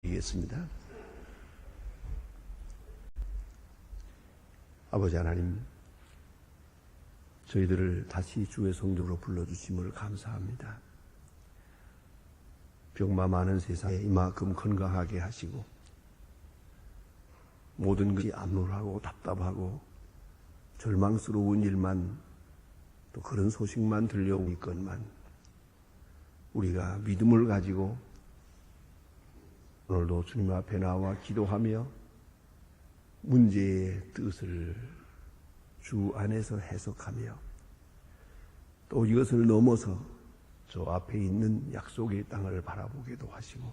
드리겠습니다. 아버지 하나님, 저희들을 다시 주의 성도로 불러주심을 감사합니다. 병마 많은 세상에 이만큼 건강하게 하시고 모든 것이 암울하고 답답하고 절망스러운 일만 또 그런 소식만 들려오고 있건만 우리가 믿음을 가지고 오늘도 주님 앞에 나와 기도하며 문제의 뜻을 주 안에서 해석하며 또 이것을 넘어서 저 앞에 있는 약속의 땅을 바라보기도 하시고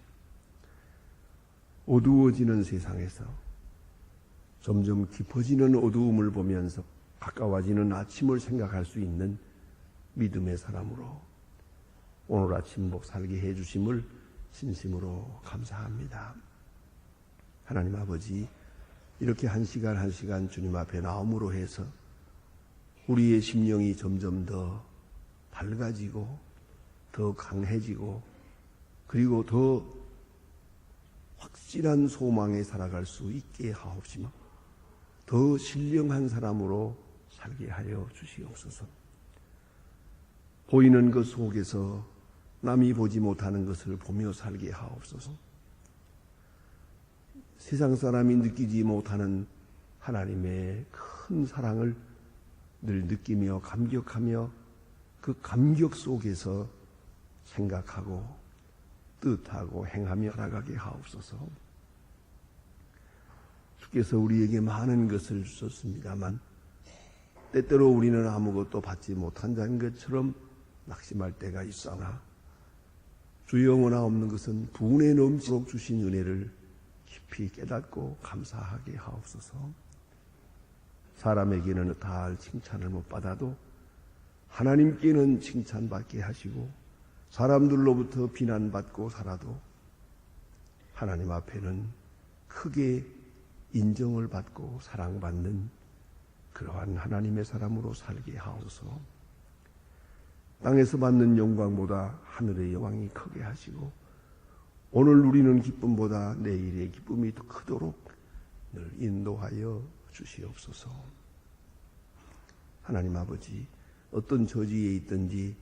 어두워지는 세상에서 점점 깊어지는 어두움을 보면서 가까워지는 아침을 생각할 수 있는 믿음의 사람으로 오늘 아침 복 살게 해주심을 진심으로 감사합니다. 하나님 아버지, 이렇게 한 시간 한 시간 주님 앞에 나옴으로 해서 우리의 심령이 점점 더 밝아지고 더 강해지고 그리고 더 확실한 소망에 살아갈 수 있게 하옵시며 더 신령한 사람으로 살게 하여 주시옵소서. 보이는 것 속에서 남이 보지 못하는 것을 보며 살게 하옵소서. 세상 사람이 느끼지 못하는 하나님의 큰 사랑을 늘 느끼며 감격하며 그 감격 속에서 생각하고 뜻하고 행하며 살아가게 하옵소서. 주께서 우리에게 많은 것을 주셨습니다만 때때로 우리는 아무것도 받지 못한다는 것처럼 낙심할 때가 있으나 주 영원하 없는 것은 분에 넘치도록 주신 은혜를 깊이 깨닫고 감사하게 하옵소서. 사람에게는 다할 칭찬을 못 받아도 하나님께는 칭찬받게 하시고 사람들로부터 비난받고 살아도 하나님 앞에는 크게 인정을 받고 사랑받는 그러한 하나님의 사람으로 살게 하옵소서. 땅에서 받는 영광보다 하늘의 영광이 크게 하시고 오늘 누리는 기쁨보다 내일의 기쁨이 더 크도록 늘 인도하여 주시옵소서. 하나님 아버지, 어떤 처지에 있든지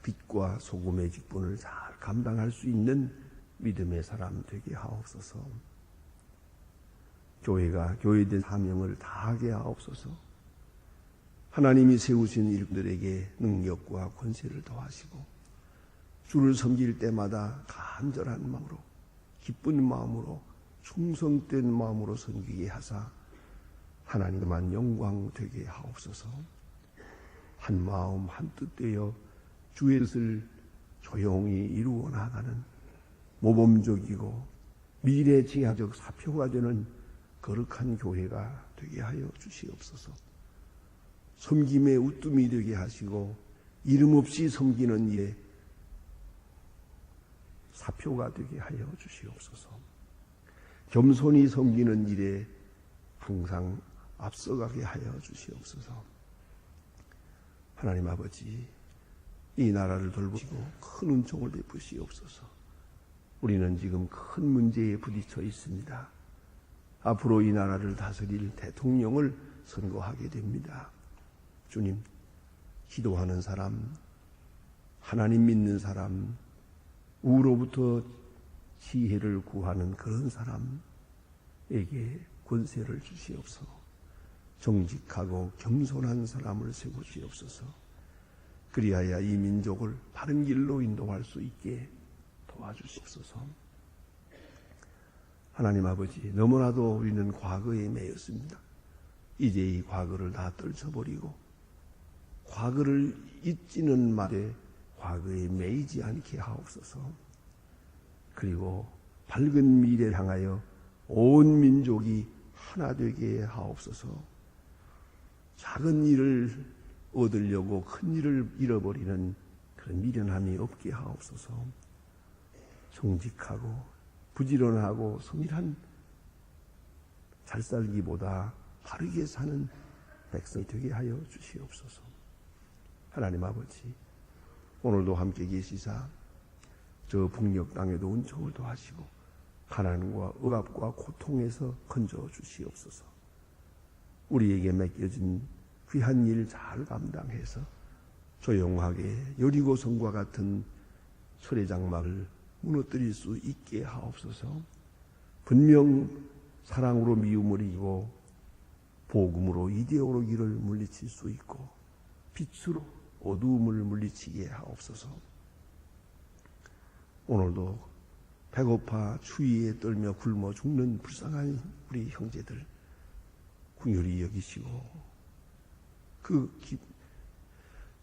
빛과 소금의 직분을 잘 감당할 수 있는 믿음의 사람 되게 하옵소서. 교회가 교회된 사명을 다하게 하옵소서. 하나님이 세우신 일들에게 능력과 권세를 더하시고 주를 섬길 때마다 간절한 마음으로 기쁜 마음으로 충성된 마음으로 섬기게 하사 하나님만 영광 되게 하옵소서. 한 마음 한 뜻 되어 주의 뜻을 조용히 이루어 나가는 모범적이고 미래지향적 사표가 되는 거룩한 교회가 되게 하여 주시옵소서. 섬김의 우뜸이 되게 하시고 이름 없이 섬기는 일에 사표가 되게 하여 주시옵소서. 겸손히 섬기는 일에 항상 앞서가게 하여 주시옵소서. 하나님 아버지, 이 나라를 돌보시고 큰 은총을 베푸시옵소서. 우리는 지금 큰 문제에 부딪혀 있습니다. 앞으로 이 나라를 다스릴 대통령을 선거하게 됩니다. 주님, 기도하는 사람, 하나님 믿는 사람, 우로부터 지혜를 구하는 그런 사람에게 권세를 주시옵소서. 정직하고 겸손한 사람을 세우시옵소서. 그리하여 이 민족을 바른 길로 인도할 수 있게 도와주시옵소서. 하나님 아버지, 너무나도 우리는 과거에 매였습니다. 이제 이 과거를 다 떨쳐버리고 과거를 잊지는 말되 과거에 매이지 않게 하옵소서. 그리고 밝은 미래를 향하여 온 민족이 하나 되게 하옵소서. 작은 일을 얻으려고 큰 일을 잃어버리는 그런 미련함이 없게 하옵소서. 정직하고 부지런하고 성실한 잘 살기보다 바르게 사는 백성이 되게 하여 주시옵소서. 하나님 아버지, 오늘도 함께 계시사 저 북녘 땅에도 은총을 더하시고 가난과 억압과 고통에서 건져 주시옵소서. 우리에게 맡겨진 귀한 일 잘 감당해서 조용하게 여리고성과 같은 수레장막을 무너뜨릴 수 있게 하옵소서. 분명 사랑으로 미움을 이기고 복음으로 이데오로 길을 물리칠 수 있고 빛으로 어두움을 물리치게 하옵소서. 오늘도 배고파 추위에 떨며 굶어 죽는 불쌍한 우리 형제들 긍휼히 여기시고 그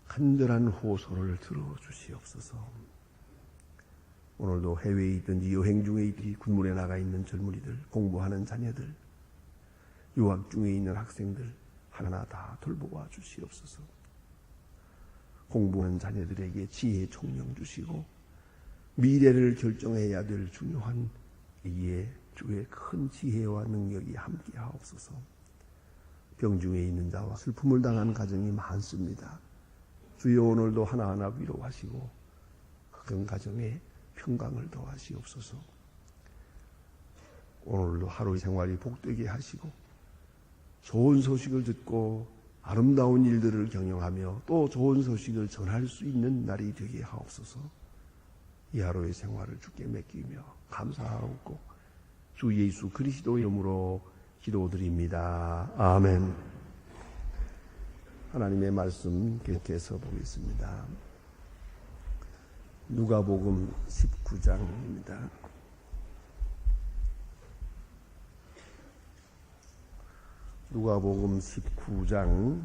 간절한 호소를 들어주시옵소서. 오늘도 해외에 있든지 여행 중에 있든지 군문에 나가 있는 젊은이들, 공부하는 자녀들, 유학 중에 있는 학생들 하나하나 다 돌보아 주시옵소서. 공부하는 자녀들에게 지혜 총명 주시고 미래를 결정해야 될 중요한 이에 주의 큰 지혜와 능력이 함께 하옵소서. 병중에 있는 자와 슬픔을 당한 가정이 많습니다. 주여 오늘도 하나하나 위로하시고 그 가정에 평강을 더하시옵소서. 오늘도 하루 생활이 복되게 하시고 좋은 소식을 듣고 아름다운 일들을 경영하며 또 좋은 소식을 전할 수 있는 날이 되게 하옵소서. 이 하루의 생활을 주께 맡기며 감사하옵고 주 예수 그리스도 이름으로 기도드립니다. 아멘. 하나님의 말씀 계속해서 보겠습니다. 누가복음 19장입니다. 누가복음 19장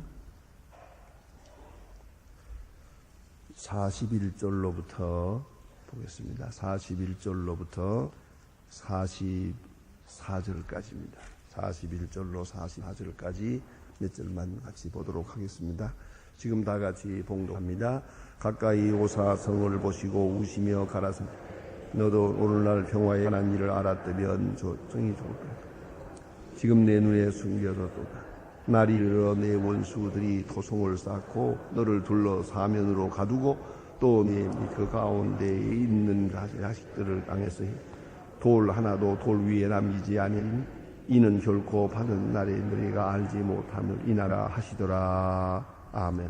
41절로부터 보겠습니다. 41절로부터 44절까지입니다. 41절로 44절까지 몇 절만 같이 보도록 하겠습니다. 지금 다 같이 봉독합니다. 가까이 오사 성을 보시고 우시며 가라사대 너도 오늘날 평화에 관한 일을 알았다면 정이 좋을 거다. 지금 내 눈에 숨겨졌도다. 날이 이르러 내 원수들이 토송을 쌓고 너를 둘러 사면으로 가두고 또 내 그 가운데에 있는 자식들을 땅에서 돌 하나도 돌 위에 남기지 아니하니 이는 결코 받은 날에 너희가 알지 못함을 이나라 하시더라. 아멘.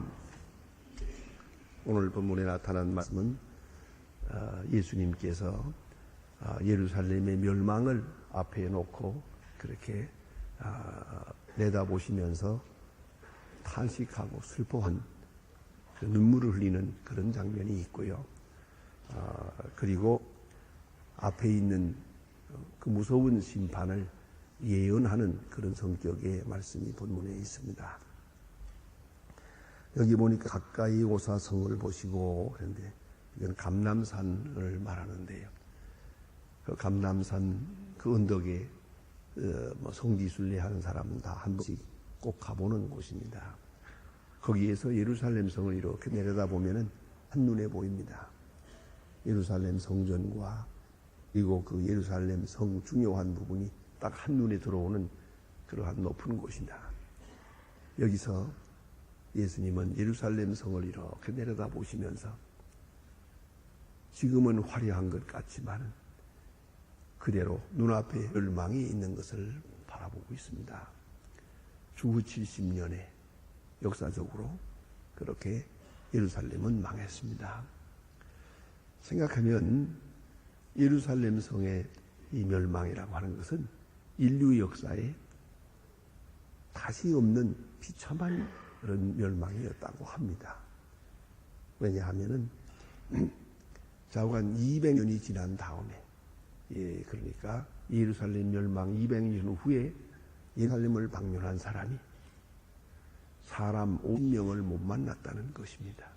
오늘 본문에 나타난 말씀은 예수님께서 예루살렘의 멸망을 앞에 놓고 그렇게 내다보시면서 탄식하고 슬퍼한 그 눈물을 흘리는 그런 장면이 있고요. 그리고 앞에 있는 그 무서운 심판을 예언하는 그런 성격의 말씀이 본문에 있습니다. 여기 보니까 가까이 오사 성을 보시고 그런데 이건 감람산을 말하는데요. 그 감람산 그 언덕에 성지순례 하는 사람은 다 한 번씩 꼭 가보는 곳입니다. 거기에서 예루살렘 성을 이렇게 내려다보면은 한눈에 보입니다. 예루살렘 성전과 그리고 그 예루살렘 성 중요한 부분이 딱 한눈에 들어오는 그러한 높은 곳이다. 여기서 예수님은 예루살렘 성을 이렇게 내려다보시면서 지금은 화려한 것 같지만 그대로 눈앞에 멸망이 있는 것을 바라보고 있습니다. 주후 70년에 역사적으로 그렇게 예루살렘은 망했습니다. 생각하면 예루살렘 성의 이 멸망이라고 하는 것은 인류 역사에 다시 없는 비참한 그런 멸망이었다고 합니다. 왜냐하면은 좌우간 200년이 지난 다음에 그러니까 예루살렘 멸망 200년 후에 예루살렘을 방문한 사람이 사람 50명을 못 만났다는 것입니다.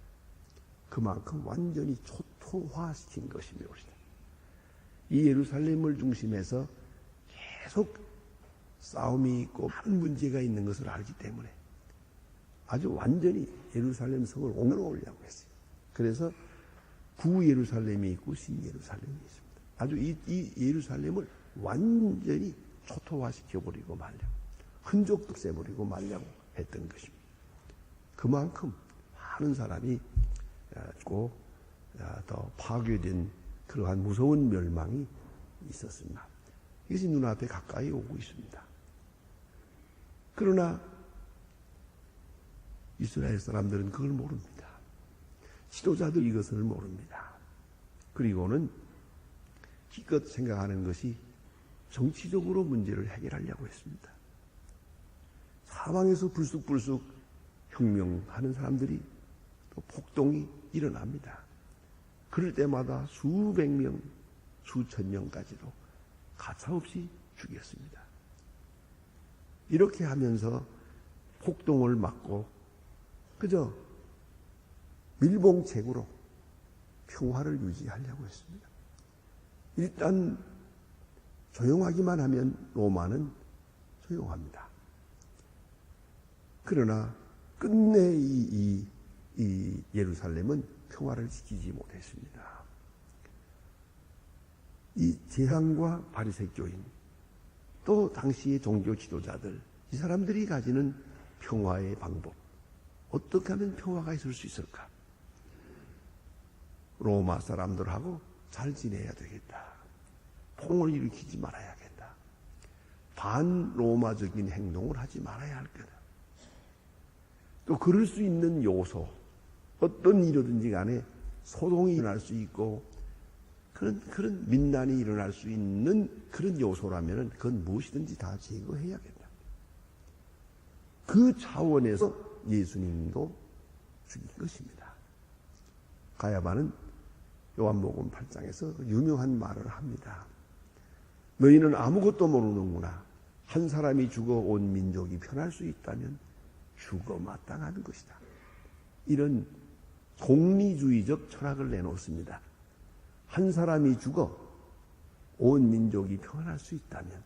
그만큼 완전히 초토화시킨 것입니다. 이 예루살렘을 중심해서 계속 싸움이 있고 많은 문제가 있는 것을 알기 때문에 아주 완전히 예루살렘 성을 옹호하려고 했어요. 그래서 구 예루살렘이 있고 신 예루살렘이 있습니다. 아주 이 예루살렘을 완전히 초토화시켜버리고 말려고, 흔적도 없애버리고 말려고 했던 것입니다. 그만큼 많은 사람이 죽고 더 파괴된 그러한 무서운 멸망이 있었습니다. 이것이 눈앞에 가까이 오고 있습니다. 그러나 이스라엘 사람들은 그걸 모릅니다. 지도자들 이것을 모릅니다. 그리고는 기껏 생각하는 것이 정치적으로 문제를 해결하려고 했습니다. 사방에서 불쑥불쑥 혁명하는 사람들이 또 폭동이 일어납니다. 그럴 때마다 수백 명, 수천 명까지도 가차없이 죽였습니다. 이렇게 하면서 폭동을 막고 그저 밀봉책으로 평화를 유지하려고 했습니다. 일단 조용하기만 하면 로마는 조용합니다. 그러나 끝내 이 예루살렘은 평화를 지키지 못했습니다. 이 제한과 바리새교인 또 당시의 종교 지도자들 이 사람들이 가지는 평화의 방법 어떻게 하면 평화가 있을 수 있을까? 로마 사람들하고 잘 지내야 되겠다. 폭을 일으키지 말아야겠다. 반로마적인 행동을 하지 말아야 할 거다. 또 그럴 수 있는 요소 어떤 일이든지 간에 소동이 일어날 수 있고 그런 민난이 일어날 수 있는 그런 요소라면 그건 무엇이든지 다 제거해야겠다. 그 차원에서 예수님도 죽인 것입니다. 가야바는 요한복음 8장에서 유명한 말을 합니다. 너희는 아무것도 모르는구나. 한 사람이 죽어 온 민족이 편할 수 있다면 죽어 마땅한 것이다. 이런 공리주의적 철학을 내놓습니다. 한 사람이 죽어 온 민족이 평안할 수 있다면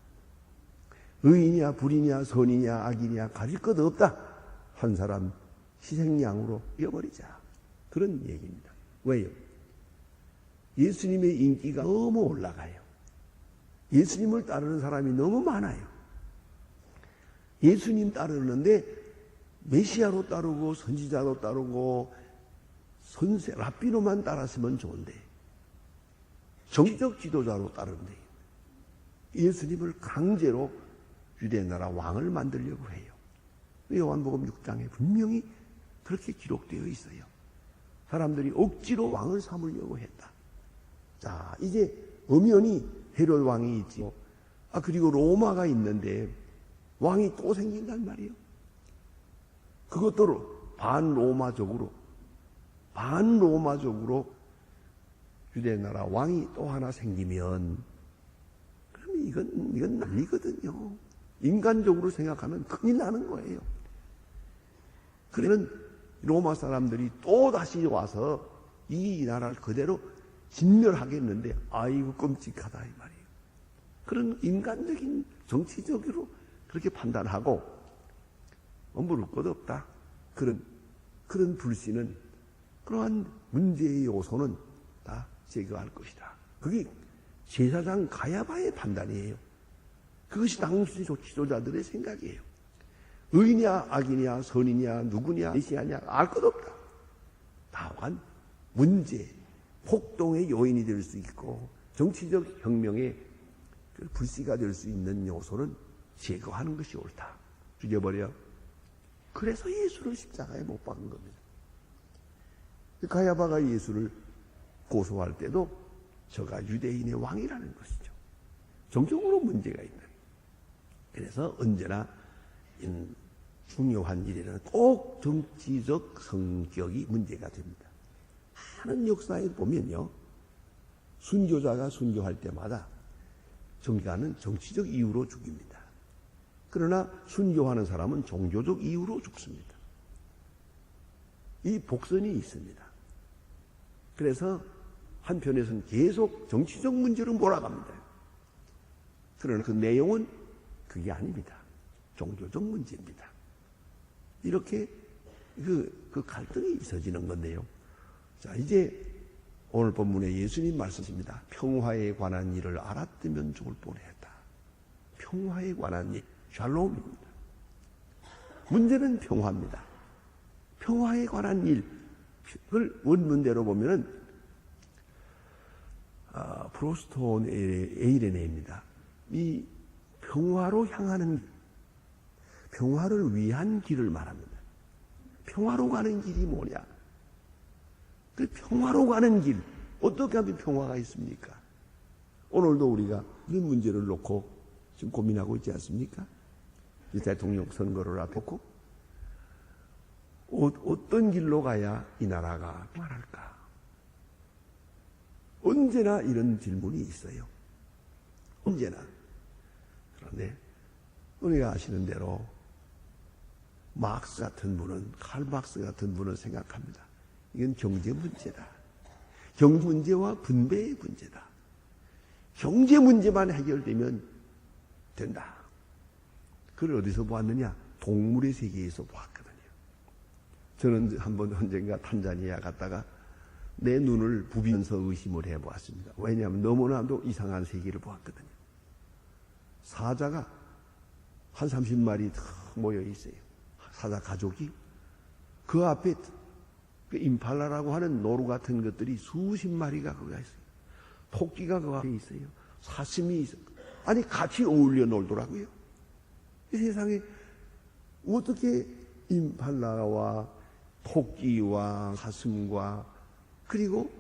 의인이야 불인이야 선이냐 악이냐 가릴 것 없다. 한 사람 희생양으로 이어버리자. 그런 얘기입니다. 왜요? 예수님의 인기가 너무 올라가요. 예수님을 따르는 사람이 너무 많아요. 예수님 따르는데 메시아로 따르고 선지자로 따르고 선생, 랍비로만 따랐으면 좋은데 정치적 지도자로 따르는데 예수님을 강제로 유대나라 왕을 만들려고 해요. 요한복음 6장에 분명히 그렇게 기록되어 있어요. 사람들이 억지로 왕을 삼으려고 했다. 자, 이제 엄연히 헤롯 왕이 있지. 그리고 로마가 있는데 왕이 또 생긴단 말이에요. 그것도 반로마적으로 유대나라 왕이 또 하나 생기면 그러면 이건 난리거든요. 인간적으로 생각하면 큰일 나는 거예요. 그러면 로마 사람들이 또 다시 와서 이 나라를 그대로 진멸하겠는데 아이고 끔찍하다 이 말이에요. 그런 인간적인 정치적으로 그렇게 판단하고 물을 것 없다. 그런 불신은 그러한 문제의 요소는 다 제거할 것이다. 그게 제사장 가야바의 판단이에요. 그것이 당시 지도자들의 생각이에요. 의인이야 악이냐 선이냐 누구냐 메시아냐 알 것 없다. 다만 문제 폭동의 요인이 될 수 있고 정치적 혁명의 불씨가 될 수 있는 요소는 제거하는 것이 옳다. 죽여버려. 그래서 예수를 십자가에 못 박은 겁니다. 가야바가 예수를 고소할 때도 저가 유대인의 왕이라는 것이죠. 정적으로 문제가 있다. 그래서 언제나 중요한 일에는 꼭 정치적 성격이 문제가 됩니다. 많은 역사에 보면요. 순교자가 순교할 때마다 정가는 정치적 이유로 죽입니다. 그러나 순교하는 사람은 종교적 이유로 죽습니다. 이 복선이 있습니다. 그래서 한편에서는 계속 정치적 문제로 몰아갑니다. 그러나 그 내용은 그게 아닙니다. 종교적 문제입니다. 이렇게 그 갈등이 있어지는 건데요. 자, 이제 오늘 본문에 예수님 말씀입니다. 평화에 관한 일을 알았으면 좋을 뻔했다. 평화에 관한 일, 샬롬입니다. 문제는 평화입니다. 평화에 관한 일을 원문대로 보면은 프로스톤 에이레네입니다. 이 평화로 향하는 길, 평화를 위한 길을 말합니다. 평화로 가는 길이 뭐냐? 그 평화로 가는 길, 어떻게 하면 평화가 있습니까? 오늘도 우리가 이런 문제를 놓고 지금 고민하고 있지 않습니까? 이 대통령 선거를 앞두고 어떤 길로 가야 이 나라가 평화할까? 언제나 이런 질문이 있어요. 언제나. 그런데 우리가 아시는 대로 막스 같은 분은, 칼 막스 같은 분은 생각합니다. 이건 경제 문제다. 경제 문제와 분배의 문제다. 경제 문제만 해결되면 된다. 그걸 어디서 보았느냐? 동물의 세계에서 보았거든요. 저는 한번 언젠가 탄자니아 갔다가 내 눈을 부비면서 의심을 해보았습니다. 왜냐하면 너무나도 이상한 세계를 보았거든요. 사자가 한 30마리 다 모여 있어요. 사자 가족이. 그 앞에 그 임팔라라고 하는 노루 같은 것들이 수십 마리가 거기 있어요. 토끼가 그 앞에 있어요. 사슴이 있어요. 아니 같이 어울려 놀더라고요. 이 세상에 어떻게 임팔라와 토끼와 사슴과 그리고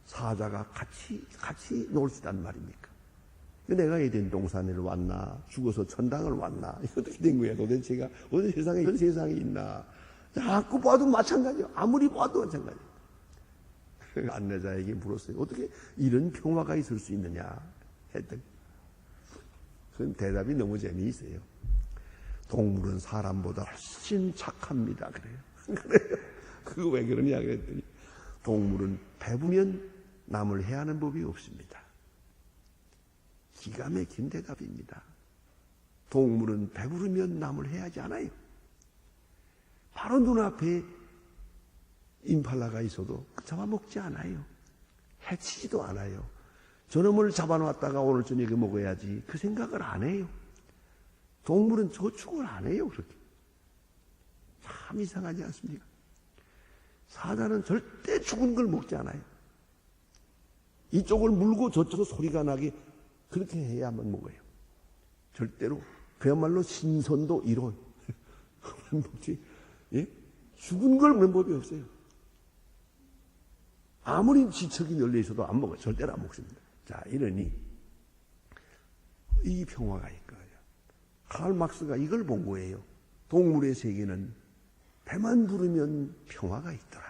사자가 같이 놀 수 있단 말입니까? 내가 에덴 동산을 왔나? 죽어서 천당을 왔나? 이거 어떻게 된 거야? 도대체가 어느 세상에 이런 세상이 있나? 자꾸 봐도 마찬가지야. 아무리 봐도 마찬가지야. 안내자에게 물었어요. 어떻게 이런 평화가 있을 수 있느냐? 했더니 그 대답이 너무 재미있어요. 동물은 사람보다 훨씬 착합니다. 그래요. 그래요. 그거 왜 그러냐 그랬더니 동물은 배부면 남을 해하는 법이 없습니다. 기가 막힌 대답입니다. 동물은 배부르면 남을 해하지 않아요. 바로 눈앞에 임팔라가 있어도 잡아먹지 않아요. 해치지도 않아요. 저놈을 잡아놨다가 오늘 저녁에 먹어야지 그 생각을 안 해요. 동물은 저축을 안 해요. 그렇게. 참 이상하지 않습니까? 사자는 절대 죽은 걸 먹지 않아요. 이쪽을 물고 저쪽으로 소리가 나게 그렇게 해야만 먹어요. 절대로. 그야말로 신선도 이론. 먹지. 예? 죽은 걸 먹는 법이 없어요. 아무리 지척이 열려 있어도 안 먹어요. 절대로 안 먹습니다. 자, 이러니 이 평화가 있거든요. 칼 막스가 이걸 본 거예요. 동물의 세계는 배만 부르면 평화가 있더라.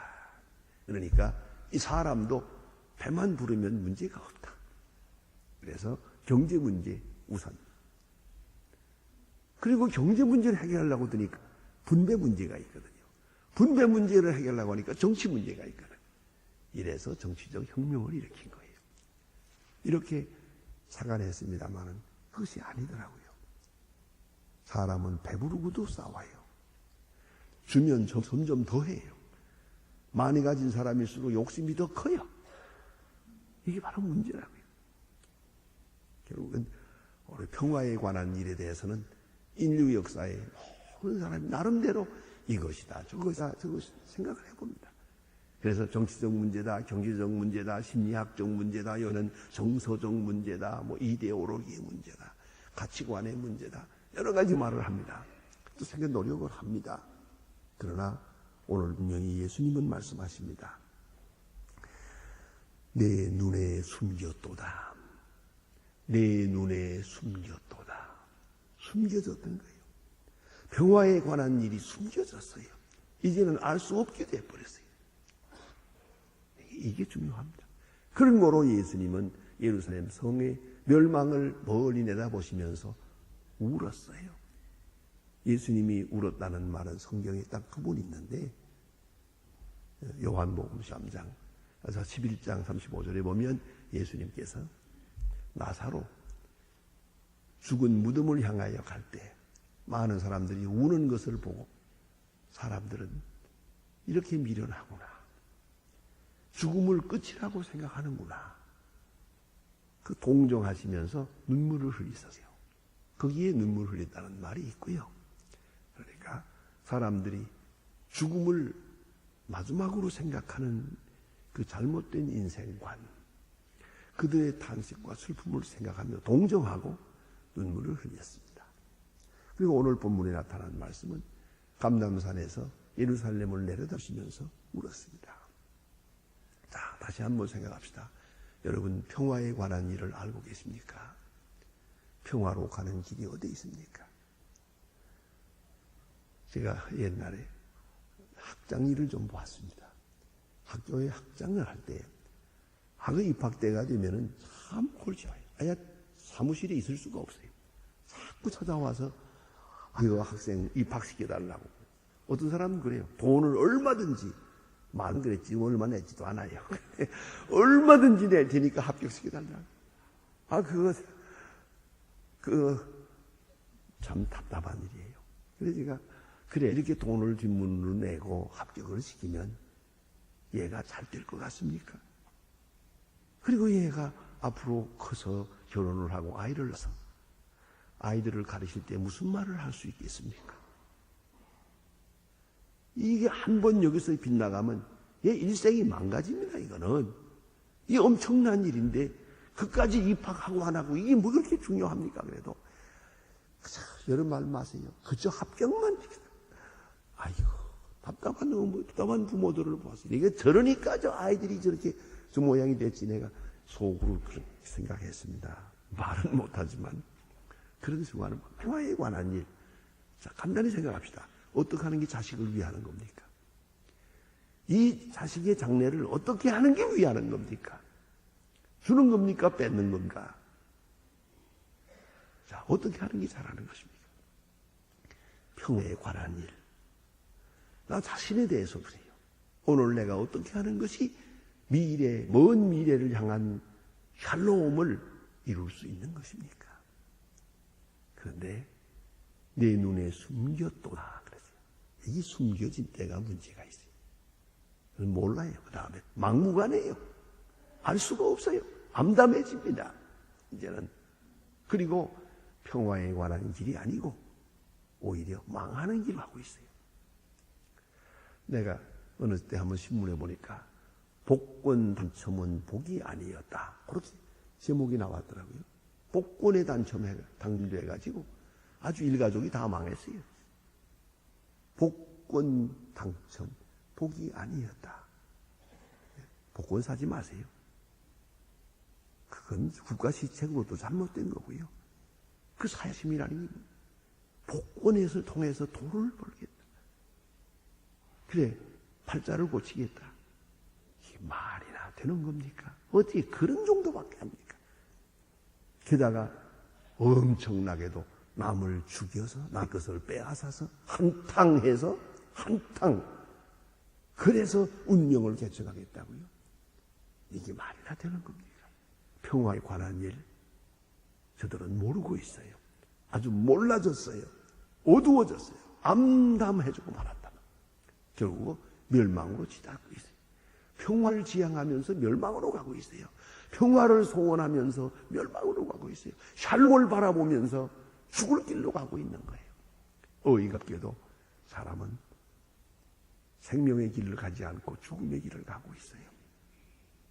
그러니까 이 사람도 배만 부르면 문제가 없다. 그래서 경제 문제 우선. 그리고 경제 문제를 해결하려고 드니까 분배 문제가 있거든요. 분배 문제를 해결하려고 하니까 정치 문제가 있거든요. 이래서 정치적 혁명을 일으킨 거예요. 이렇게 사관했습니다만은 그것이 아니더라고요. 사람은 배부르고도 싸워요. 주면 점점 더해요. 많이 가진 사람일수록 욕심이 더 커요. 이게 바로 문제라고요. 결국은 우리 평화에 관한 일에 대해서는 인류 역사에 모든 사람이 나름대로 이것이다, 저것이다 생각을 해봅니다. 그래서 정치적 문제다, 경제적 문제다, 심리학적 문제다, 이거는 정서적 문제다, 뭐 이데올로기의 문제다, 가치관의 문제다, 여러 가지 말을 합니다. 또 생각 노력을 합니다. 그러나 오늘 분명히 예수님은 말씀하십니다. 내 눈에 숨겼도다. 내 눈에 숨겼도다. 숨겨졌던 거예요. 평화에 관한 일이 숨겨졌어요. 이제는 알 수 없게 돼버렸어요. 이게 중요합니다. 그런 거로 예수님은 예루살렘 성의 멸망을 멀리 내다보시면서 울었어요. 예수님이 울었다는 말은 성경에 딱 두 번 있는데 요한복음 3장 11장 35절에 보면 예수님께서 나사로 죽은 무덤을 향하여 갈 때 많은 사람들이 우는 것을 보고 사람들은 이렇게 미련하구나. 죽음을 끝이라고 생각하는구나. 그 동정하시면서 눈물을 흘리세요. 거기에 눈물 흘렸다는 말이 있고요. 그러니까 사람들이 죽음을 마지막으로 생각하는 그 잘못된 인생관, 그들의 탄식과 슬픔을 생각하며 동정하고 눈물을 흘렸습니다. 그리고 오늘 본문에 나타난 말씀은 감람산에서 예루살렘을 내려다보시면서 울었습니다. 자, 다시 한번 생각합시다. 여러분, 평화에 관한 일을 알고 계십니까? 평화로 가는 길이 어디 있습니까? 제가 옛날에 학장 일을 좀 보았습니다. 학교에 학장을 할 때 학교 입학때가 되면은 참 골치 아파요. 아예 사무실에 있을 수가 없어요. 자꾸 찾아와서 이거 학생 입학시켜달라고. 어떤 사람은 그래요. 돈을 얼마든지, 말은 그랬지 얼마 내지도 않아요. 얼마든지 낼 테니까 합격시켜달라고. 참 답답한 일이에요. 그래서 제가 그래, 이렇게 돈을 뒷문으로 내고 합격을 시키면 얘가 잘 될 것 같습니까? 그리고 얘가 앞으로 커서 결혼을 하고 아이를 낳아서 아이들을 가르칠 때 무슨 말을 할 수 있겠습니까? 이게 한 번 여기서 빗나가면 얘 일생이 망가집니다. 이거는. 이게 엄청난 일인데 그까지 입학하고 안 하고 이게 뭐 그렇게 중요합니까? 그래도 여러분 말 마세요. 그저 합격만. 아이고, 답답한 부모들을 보았어요. 이게 저러니까 저 아이들이 저렇게 저 모양이 됐지. 내가 속으로 그렇게 생각했습니다. 말은 못하지만 그런 순간은 평화에 관한 일. 자, 간단히 생각합시다. 어떻게 하는 게 자식을 위하는 겁니까? 이 자식의 장래를 어떻게 하는 게 위하는 겁니까? 주는 겁니까? 뺏는 건가? 자, 어떻게 하는 게 잘하는 것입니까? 평화에 관한 일. 나 자신에 대해서 그래요. 오늘 내가 어떻게 하는 것이 먼 미래를 향한 샬롬을 이룰 수 있는 것입니까? 그런데 내 눈에 숨겼도다 그러죠. 이 숨겨진 때가 문제가 있어요. 몰라요. 그 다음에 막무가내예요. 알 수가 없어요. 암담해집니다. 이제는. 그리고 평화에 관한 길이 아니고 오히려 망하는 길을 가고 있어요. 내가 어느 때 한번 신문에 보니까 복권 당첨은 복이 아니었다. 그렇게 제목이 나왔더라고요. 복권에 당첨돼가지고 아주 일가족이 다 망했어요. 복권 당첨, 복이 아니었다. 복권 사지 마세요. 그건 국가 시책으로도 잘못된 거고요. 그 사심이라는 게 복권에서 통해서 돈을 벌겠다. 그래, 팔자를 고치겠다. 이게 말이나 되는 겁니까? 어떻게 그런 정도밖에 합니까? 게다가 엄청나게도 남을 죽여서 남 것을 빼앗아서 한탕해서 그래서 운명을 개척하겠다고요? 이게 말이나 되는 겁니까? 평화에 관한 일 저들은 모르고 있어요. 아주 몰라졌어요. 어두워졌어요. 암담해지고 말았다. 결국 멸망으로 치닫고 있어요. 평화를 지향하면서 멸망으로 가고 있어요. 평화를 소원하면서 멸망으로 가고 있어요. 샬롬을 바라보면서 죽을 길로 가고 있는 거예요. 어이없게도 사람은 생명의 길을 가지 않고 죽음의 길을 가고 있어요.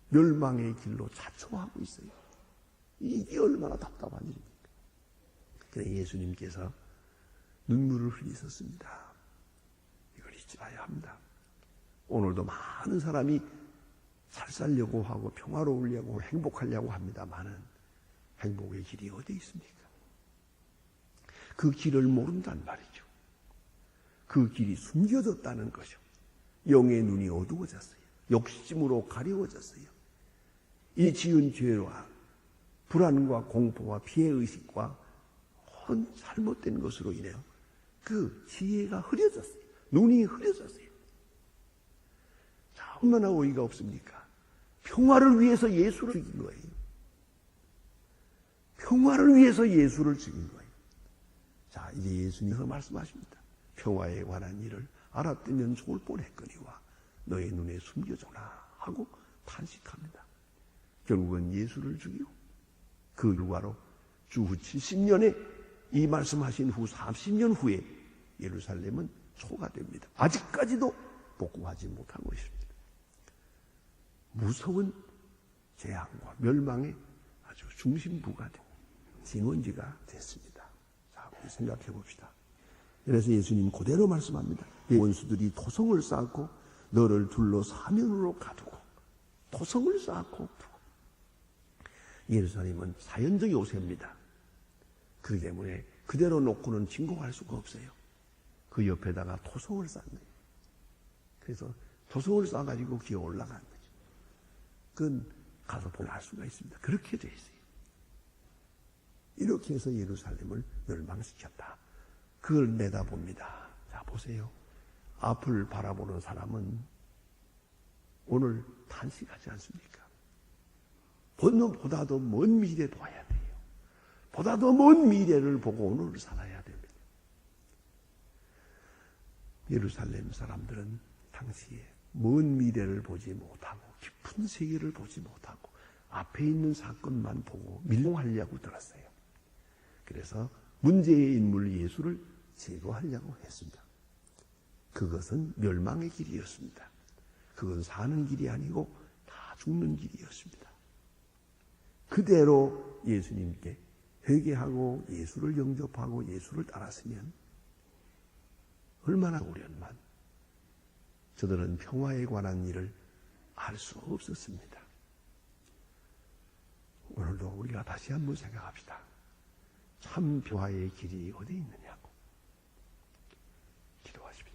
멸망의 길로 자초하고 있어요. 이게 얼마나 답답한 일입니까? 그래 예수님께서 눈물을 흘리셨습니다. 이걸 잊지 마야 합니다. 오늘도 많은 사람이 잘 살려고 하고 평화로우려고 행복하려고 합니다만은 행복의 길이 어디 있습니까? 그 길을 모른단 말이죠. 그 길이 숨겨졌다는 것이죠. 영의 눈이 어두워졌어요. 욕심으로 가려워졌어요. 이 지은 죄와 불안과 공포와 피해의식과 잘못된 것으로 인해요. 그 지혜가 흐려졌어요. 눈이 흐려졌어요. 자, 얼마나 어이가 없습니까? 평화를 위해서 예수를 죽인 거예요. 평화를 위해서 예수를 죽인 거예요. 자, 이제 예수님께서 말씀하십니다. 평화에 관한 일을 알았다면 좋을 뻔했거니와 너의 눈에 숨겨져라 하고 탄식합니다. 결국은 예수를 죽이고 그 결과로 주후 70년에 이 말씀하신 후 30년 후에 예루살렘은 초가됩니다. 아직까지도 복구하지 못한 것입니다. 무서운 재앙과 멸망의 아주 중심부가 됩니다. 징언지가 됐습니다. 자, 우리 생각해 봅시다. 그래서 예수님 그대로 말씀합니다. 원수들이 토성을 쌓고 너를 둘러 사면으로 가두고 토성을 쌓고 두고. 예루살렘은 사연적 요새입니다. 그렇기 때문에 그대로 놓고는 진공할 수가 없어요. 그 옆에다가 토성을 쌓는 거예요. 그래서 토성을 쌓아가지고 기어 올라간 거죠. 그건 가서 보면 알 수가 있습니다. 그렇게 돼 있어요. 이렇게 해서 예루살렘을 멸망시켰다. 그걸 내다봅니다. 자, 보세요. 앞을 바라보는 사람은 오늘 탄식하지 않습니까? 보다도 먼 미래 봐야 돼요. 보다도 먼 미래를 보고 오늘을 살아야 됩니다. 예루살렘 사람들은 당시에 먼 미래를 보지 못하고 깊은 세계를 보지 못하고 앞에 있는 사건만 보고 밀봉하려고 들었어요. 그래서 문제의 인물 예수를 제거하려고 했습니다. 그것은 멸망의 길이었습니다. 그건 사는 길이 아니고 다 죽는 길이었습니다. 그대로 예수님께 회개하고 예수를 영접하고 예수를 따랐으면 얼마나 오련만 저들은 평화에 관한 일을 알 수 없었습니다. 오늘도 우리가 다시 한번 생각합시다. 참 평화의 길이 어디 있느냐고. 기도하십시오.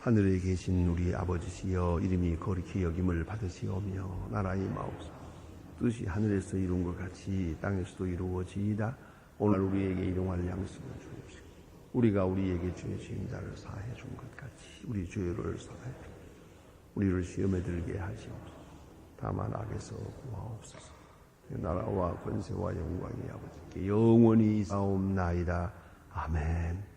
하늘에 계신 우리 아버지시여, 이름이 거룩히 여김을 받으시오며 나라의 마옵소서. 뜻이 하늘에서 이룬 것 같이 땅에서도 이루어지이다. 오늘 우리에게 일용할 양식을 주옵시고 우리가 우리에게 죄 지은 자를 사해 준 것 같이 우리 죄를 사해 우리를 시험에 들게 하시옵소서. 다만 악에서 구하옵소서. 나라와 권세와 영광이 아버지께 영원히 있사옵나이다. 아멘.